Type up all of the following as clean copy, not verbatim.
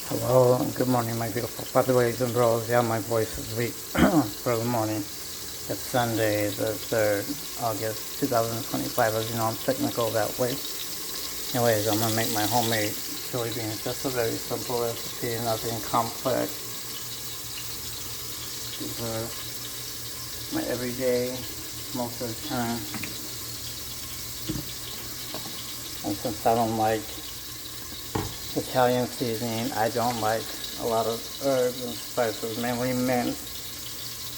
Hello, and good morning, my beautiful boys and bros. Yeah, my voice is weak for the morning. It's Sunday, the 3rd August 2025. As you know, I'm technical that way. Anyways, I'm gonna make my homemade chili beans. Just a very simple recipe, nothing complex. These are my everyday, most of the time. And since I don't like Italian seasoning, I don't like a lot of herbs and spices, mainly mint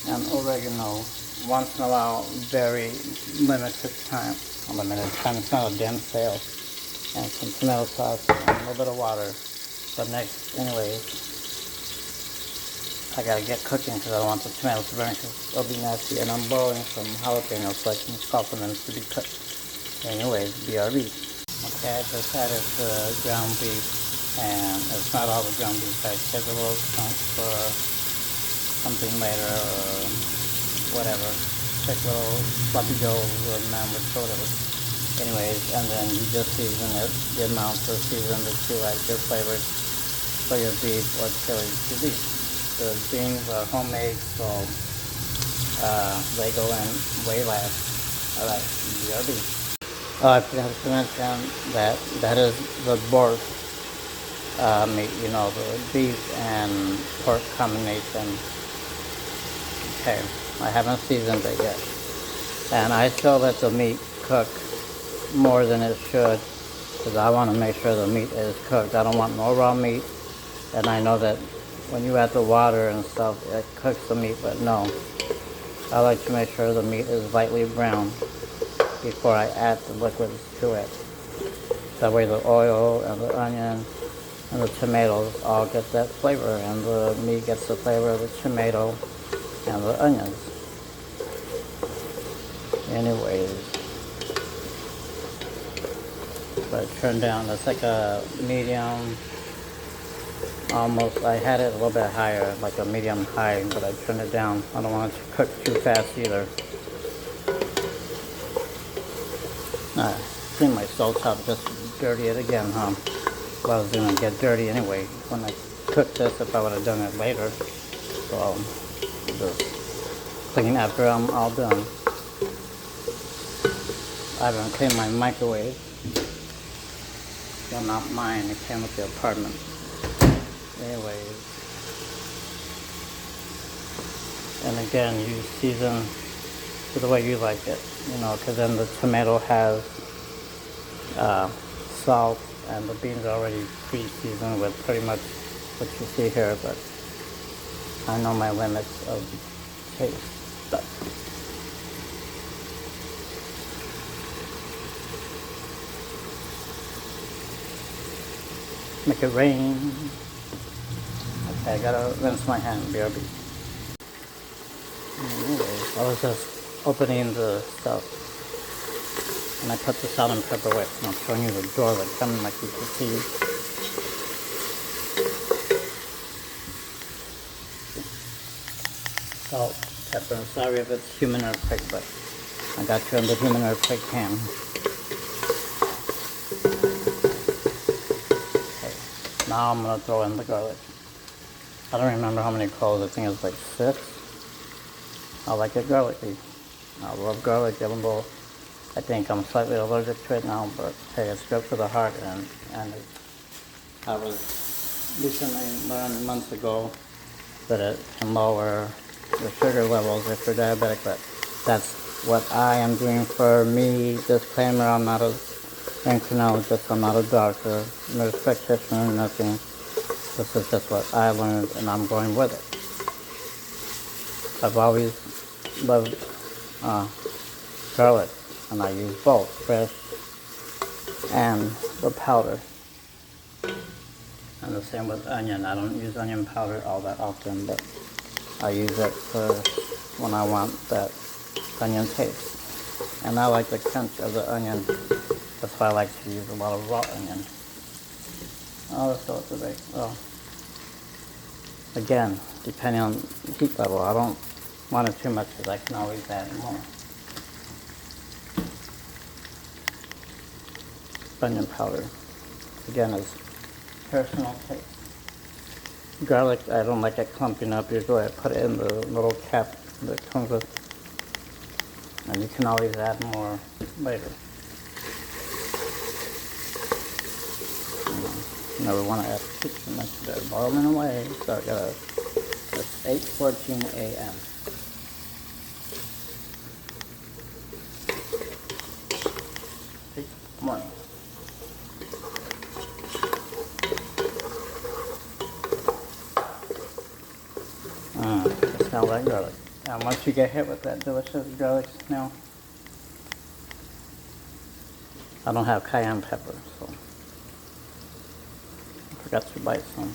and oregano. Once in a while, very limited time. Limited time, it's not a damn sale. And some tomato sauce and a little bit of water. But next, anyways, I gotta get cooking because I don't want the tomatoes to burn because they'll be nasty. And I'm boiling some jalapenos so I can soften them to be cooked. Anyways, BRB. Okay, I just added the ground beef. And it's not all the ground beef. I take a little chunk for something later or whatever. Take a little sloppy joes or man with whatever. Anyways, and then you just season it, the amount of season that you like, your flavors for your beef or chili to be. The beans are homemade, so they go in way less. Alright, BRB. Oh, I forgot to mention that is the borscht meat, you know, the beef and pork combination. Okay, I haven't seasoned it yet. And I still let the meat cook more than it should because I want to make sure the meat is cooked. I don't want no raw meat. And I know that when you add the water and stuff, it cooks the meat, but no. I like to make sure the meat is lightly brown before I add the liquids to it. That way the oil and the onion and the tomatoes all get that flavor, and the meat gets the flavor of the tomato and the onions. Anyways, so I turned down, it's like a medium, almost, I had it a little bit higher, like a medium high, but I turned it down. I don't want it to cook too fast either. I think my stove top just dirty it again, huh? Well, I was gonna get dirty anyway when I cooked this if I would have done it later. So I'll just clean after I'm all done. I haven't cleaned my microwave. Well, not mine, it came with the apartment. Anyways. And again, you season to the way you like it, you know, because then the tomato has salt, and the beans are already pre-seasoned with pretty much what you see here, but I know my limits of taste. But make it rain. Okay, I gotta rinse my hand, BRB. Anyways, I was just opening the stuff. And I put the salt and pepper away. I'm showing you the drawer that comes like you can see. Salt, pepper. Sorry if it's human earthquake, but I got you in the human earthquake pan. Okay. Now I'm gonna throw in the garlic. I don't remember how many cloves. I think it's like 6. I like it garlicky. I love garlic, even though I think I'm slightly allergic to it now, but hey, it's good for the heart, and I was recently learned months ago that it can lower the sugar levels if you're diabetic, but that's what I am doing for me. Disclaimer, I'm not a endocrinologist, I'm not a doctor, nurse practitioner, nothing. This is just what I learned, and I'm going with it. I've always loved garlic. And I use both fresh and the powder. And the same with onion. I don't use onion powder all that often, but I use it for when I want that onion taste. And I like the crunch of the onion. That's why I like to use a lot of raw onion. Oh, let's go with the bake. Well, again, depending on heat level, I don't want it too much because I can always add more. Onion powder, again, is personal taste. Garlic, I don't like it clumping up. Usually I put it in the little cap that comes with, and you can always add more later. Never want to add too much. They're boiling away, so I gotta. It's 8:14 a.m. Morning. It smells like garlic. And once you get hit with that delicious garlic smell, I don't have cayenne pepper, so I forgot to buy some.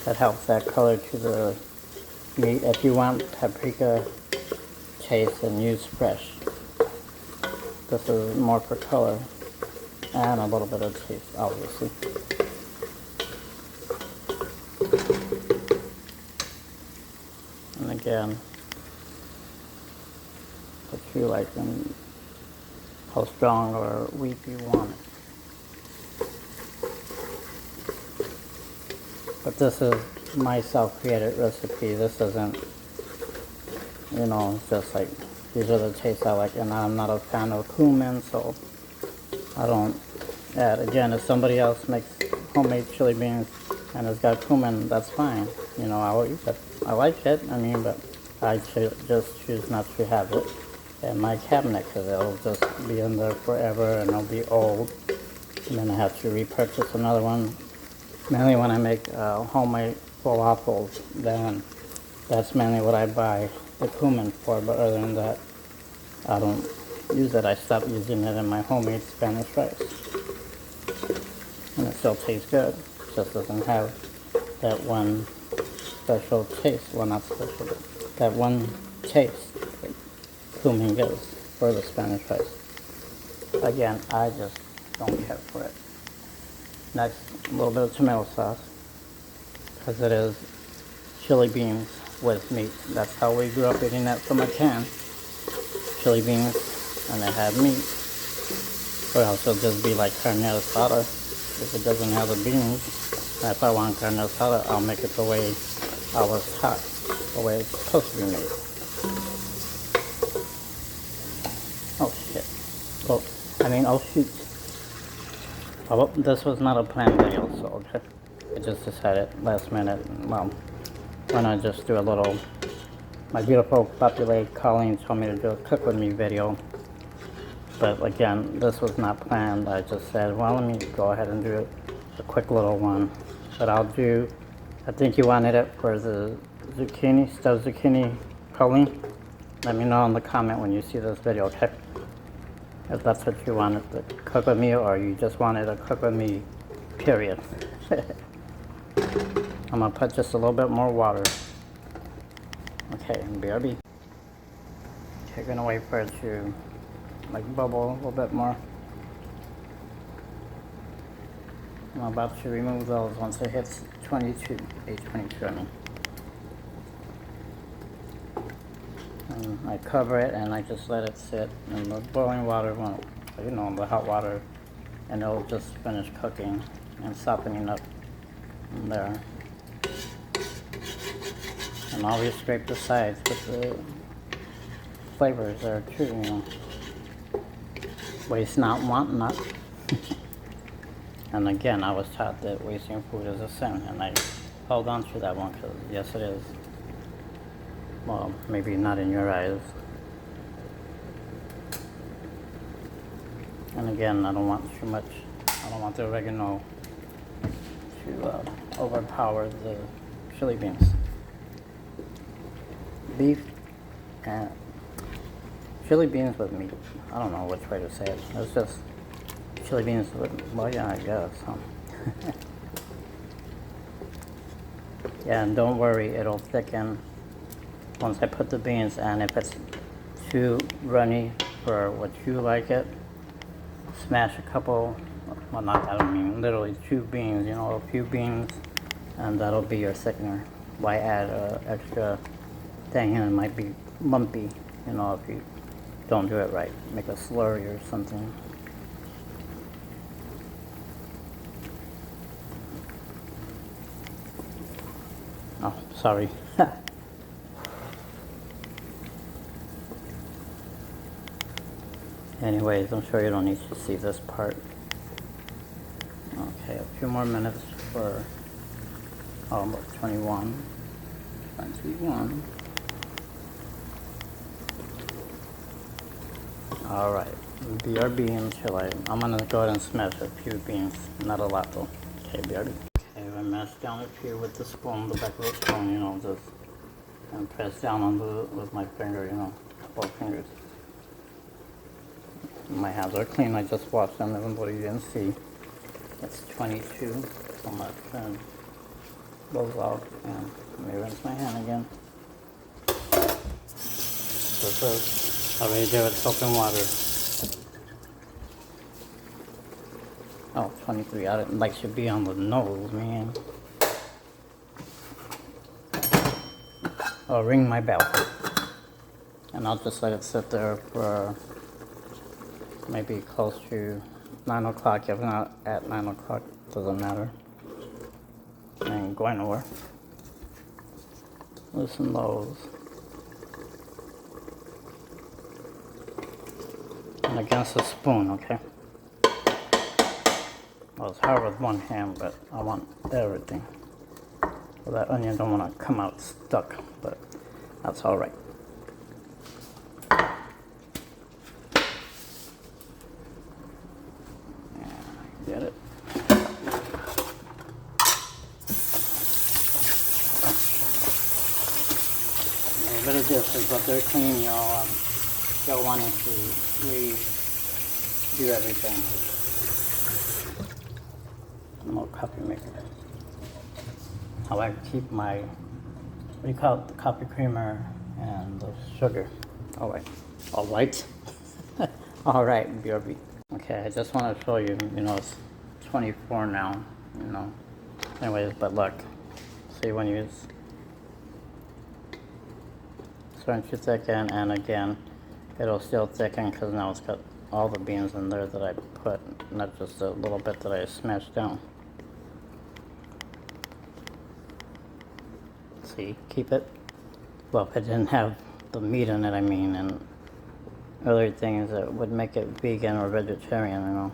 That helps add color to the meat. If you want paprika taste, then use fresh. This is more for color and a little bit of taste, obviously. And again, if you like them, how strong or weak you want it. But this is my self-created recipe. This isn't, you know, just like, these are the tastes I like, and I'm not a fan of cumin, so I don't add. Again, if somebody else makes homemade chili beans and it's got cumin, that's fine. You know, I'll eat it. I like it, I mean, but I just choose not to have it in my cabinet because it'll just be in there forever and it'll be old. And then I have to repurchase another one. Mainly when I make homemade falafels, then that's mainly what I buy the cumin for, but other than that, I don't use it. I stopped using it in my homemade Spanish rice. And it still tastes good. It just doesn't have that one special taste. Well, not special, but that one taste that cumin gives for the Spanish rice. Again, I just don't care for it. Next, a little bit of tomato sauce, because it is chili beans with meat. That's how we grew up eating that from a can. Chili beans, and it had meat. Or else it'll just be like carne asada if it doesn't have the beans. And if I want carne asada, I'll make it the way I was taught, the way it's supposed to be made. Oh shit. Oh shoot. Oh, this was not a planned video, so okay. I just decided last minute, well, why not just do a little, my beautiful puppy Colleen told me to do a cook with me video. But again, this was not planned. I just said, well, let me go ahead and do a quick little one. But I'll do, I think you wanted it for the zucchini, stuffed zucchini, Colleen. Let me know in the comment when you see this video, okay? If that's what you wanted to cook with me, or you just wanted to cook with me, period. I'm gonna put just a little bit more water. Okay, BRB. Okay, gonna wait for it to like bubble a little bit more. I'm about to remove those once it hits 822, I mean. And I cover it and I just let it sit in the boiling water, well, you know, the hot water, and it'll just finish cooking and softening up in there. And always scrape the sides with the flavors there too, you know. Waste not, want not. And again, I was taught that wasting food is a sin, and I held on to that one because yes, it is. Well, maybe not in your eyes. And again, I don't want too much. I don't want the oregano to overpower the chili beans. Beef and chili beans with meat. I don't know which way to say it. It's just chili beans with, well, yeah, I guess. Huh? Yeah, and don't worry, it'll thicken once I put the beans in. If it's too runny for what you like it, smash a couple, well, not, I don't mean literally 2 beans, you know, a few beans, and that'll be your thickener. Why add extra thing, and it might be lumpy, you know, if you don't do it right. Make a slurry or something. Oh, sorry. Anyways, I'm sure you don't need to see this part. Okay, a few more minutes for almost 21. 21. Alright, BRB until I'm gonna go ahead and smash a few beans, not a lot though. Okay, BRB. Okay, I mashed down a few with the spoon, the back of the spoon, you know, just and press down on with my finger, you know, both fingers. My hands are clean, I just washed them, even though you didn't see. It's 22, so I'm gonna turn those off and let me rinse my hand again. This is already there with soap and water. Oh, 23, I didn't like should be on the nose, man. Oh, ring my bell. And I'll just let it sit there for maybe close to 9 o'clock. If not at 9 o'clock, doesn't matter. And going nowhere. Loosen those. And against the spoon, okay? Well, it's hard with one hand, but I want everything. Well, that onion don't want to come out stuck, but that's all right. Get it? A little bit of this is what they're cleaning, y'all. Y'all wanting to redo everything. No coffee maker. I like to keep my, what do you call it, the coffee creamer and the sugar. All right. All right. All right, BRB. Okay, I just want to show you, you know, it's 24 now, you know. Anyways, but look, see when you start to thicken, and again, it'll still thicken because now it's got all the beans in there that I put, not just a little bit that I smashed down. See, keep it. Well, if it didn't have the meat in it, I mean, and other things that would make it vegan or vegetarian, you know.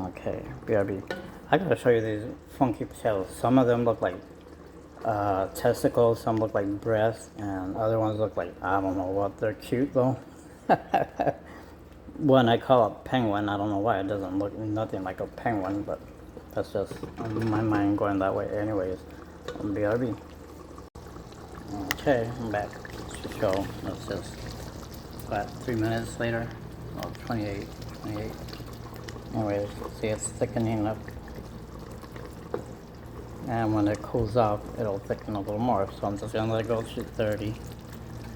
Okay, BRB. I gotta show you these funky potatoes. Some of them look like testicles, some look like breasts, and other ones look like, I don't know what. They're cute though. One I call a penguin. I don't know why it doesn't look nothing like a penguin, but that's just my mind going that way. Anyways, BRB. Okay, I'm back to show. It's just about 3 minutes later. Oh, 28. Anyways, see, it's thickening up. And when it cools off, it'll thicken a little more. So I'm just gonna let it go to 30.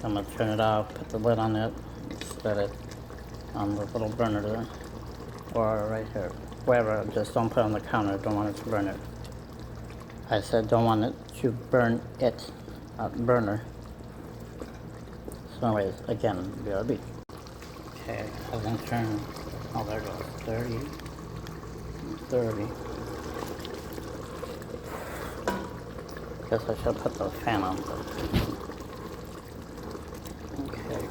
I'm gonna turn it off, put the lid on it, set it on the little burner there, or right here, wherever. Just don't put it on the counter. Don't want it to burn it. I said don't want it to burn it, not burner. So anyways, again, BRB. Okay, I'm gonna turn. Oh, there it goes. 30. 30. Guess I should put the fan on. Okay.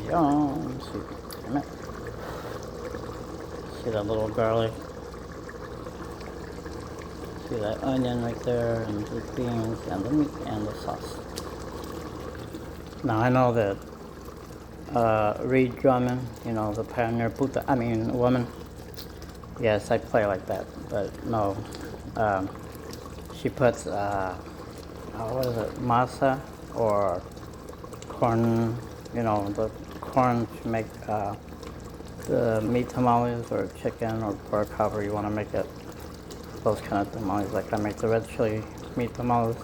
Yum. See, damn it. See that little garlic? See that onion right there, and the beans, and the meat, and the sauce. Now I know that Reed Drummond, you know, the pioneer woman. Yes, I play like that, but no. She puts, what is it, masa or corn, you know, the corn to make the meat tamales or chicken or pork, however you want to make it. Those kind of tamales, like I make the red chili meat tamales.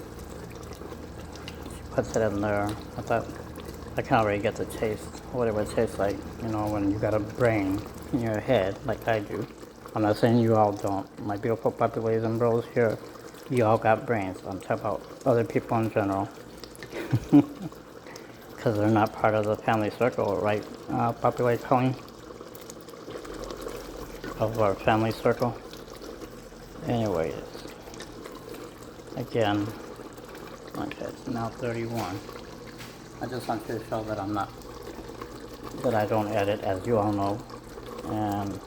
She puts it in there. I thought I can already get the taste, whatever it tastes like, you know, when you got a brain in your head, like I do. I'm not saying you all don't. My beautiful populace and bros here, you all got brains. I'm talking about other people in general. because they're not part of the family circle, right, Populate Colleen? Of our family circle. Anyways, again, okay, it's now 31. I just want you to show that that I don't edit, as you all know. And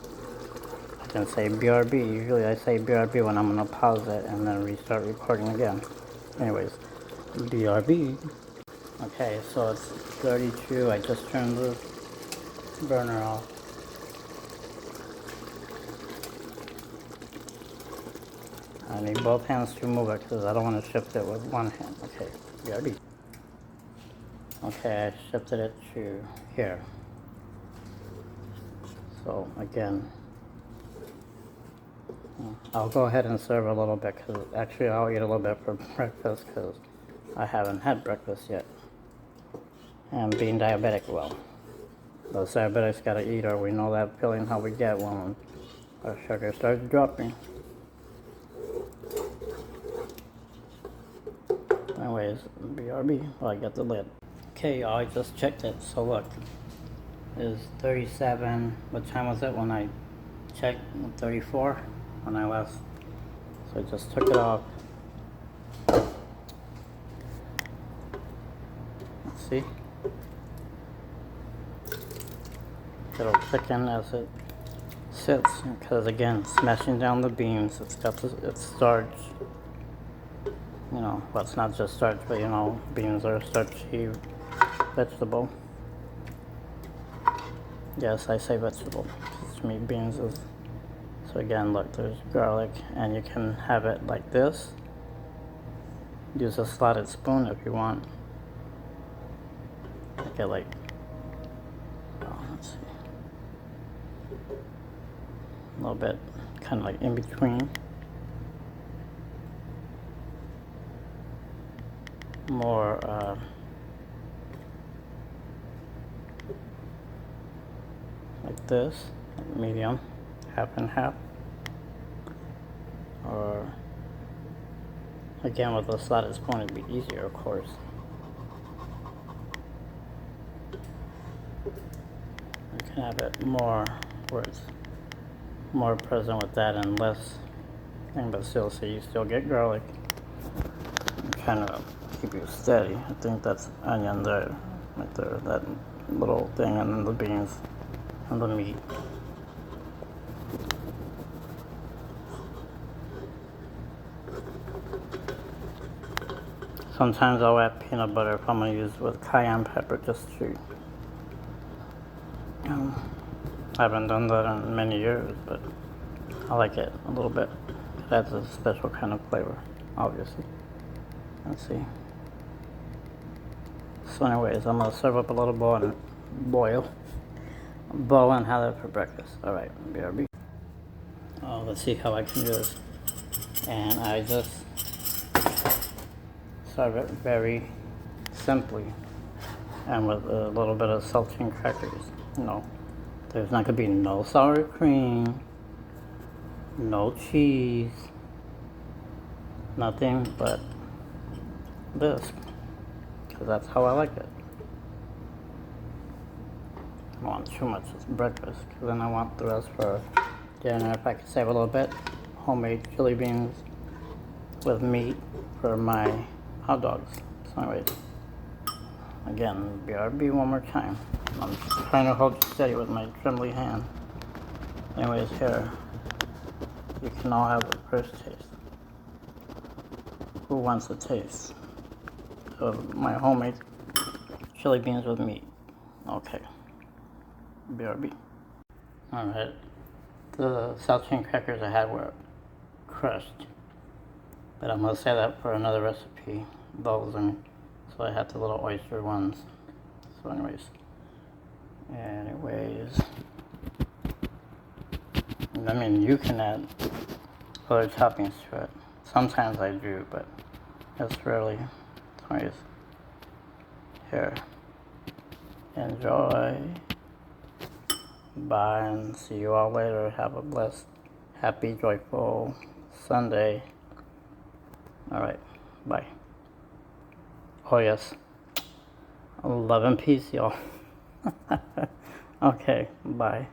I can say BRB. Usually I say BRB when I'm going to pause it and then restart recording again. Anyways, BRB. Okay, so it's 32. I just turned the burner off. I need both hands to move it because I don't want to shift it with one hand. Okay, BRB. Okay, I shifted it to here. So again, I'll go ahead and serve a little bit because actually I'll eat a little bit for breakfast because I haven't had breakfast yet. And being diabetic, well, those diabetics gotta eat, or we know that feeling how we get when our sugar starts dropping. Anyways, BRB, well, I got the lid. Okay, y'all, I just checked it. So look, it's 37. What time was it when I checked? 34 when I left. So I just took it off. Let's see. It'll thicken as it sits because again, smashing down the beans, it's got it's starch. You know, well, it's not just starch, but you know, beans are a starchy vegetable. Yes, I say vegetable. To me, beans is. So again, look, there's garlic, and you can have it like this. Use a slotted spoon if you want. Okay, like, oh, let's see. A little bit, kind of like in between. More, like this, medium, half and half. Or, again, with a slotted spoon, it'd be easier, of course. You can have it more where it's more present with that and less thing, but still, so you still get garlic and kind of keep you steady. I think that's onion there, right there, that little thing, and then the beans and the meat. Sometimes I'll add peanut butter if I'm going to use with cayenne pepper just to. I haven't done that in many years, but I like it a little bit. It adds a special kind of flavor, obviously. Let's see. So anyways, I'm going to serve up a little bowl and have that for breakfast. Alright, BRB. Oh, let's see how I can do this. And I just serve it very simply and with a little bit of saltine crackers. No, there's not going to be no sour cream, no cheese, nothing but this, because that's how I like it. I don't want too much as breakfast, because then I want the rest for dinner. If I could save a little bit, homemade chili beans with meat for my hot dogs. So anyways, again, BRB one more time. I'm trying to hold steady with my trembly hand. Anyways, here, you can all have the first taste. Who wants a taste of my homemade chili beans with meat? Okay, BRB. Alright, the saltine crackers I had were crushed, but I'm going to save that for another recipe. Those, and so I had the little oyster ones. So anyways, I mean, you can add other toppings to it. Sometimes I do, but it's rarely. So anyways, here, enjoy. Bye, and see you all later. Have a blessed, happy, joyful Sunday. Alright, bye. Oh yes, Love and peace, y'all. Okay, bye.